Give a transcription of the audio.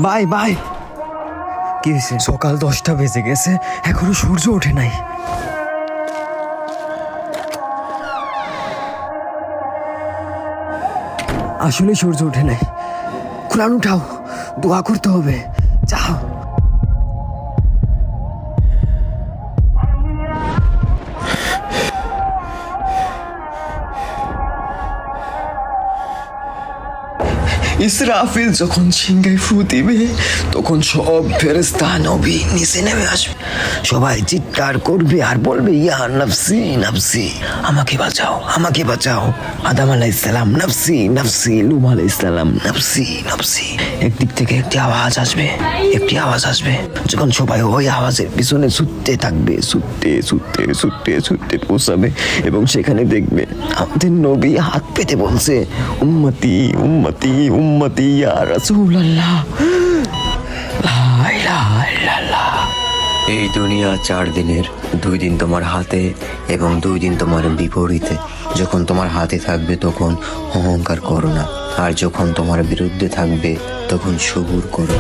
Bye bye. কি হয়েছে? সকাল 10টা বেজে গেছে, এখনো সূর্য ওঠে নাই। আসলে সূর্য ওঠে নাই। কোরআন উঠাও, দোয়া করতে হবে, যাও। ইসরাফিল যখন সিংহায় ফু দিবে তখন সব ফেরেশতা নবী নিচে নেমে আসবে। সবাই চিৎকার করবে আর বলবে, ইয়া নফসি নফসি, আমাকে বাঁচাও, আমাকে বাঁচাও। আদম আলাইহিস সালাম নফসি নফসি, নূহ আলাইহিস সালাম নফসি নফসি। একদিক থেকে একটি আওয়াজ আসবে, একটি আওয়াজ আসবে। যখন সবাই ওই আওয়াজের পিছনে ছুটতে থাকবে, ছুটতে ছুটতে ছুটতে ছুটতে পৌঁছাবে এবং সেখানে দেখবে আমাদের নবী হাত পেতে বলছে, উম্মতি উম্মতি উম্মতি ইয়া রাসূলুল্লাহ, লা ইলাহা ইল্লাল্লাহ। এই দুনিয়া 4 দিনের, 2 দিন তোমার হাতে এবং 2 দিন তোমার বিপরীতে। যখন তোমার হাতে থাকবে তখন অহংকার করো না, আর যখন তোমার বিরুদ্ধে থাকবে তখন সবুর করো।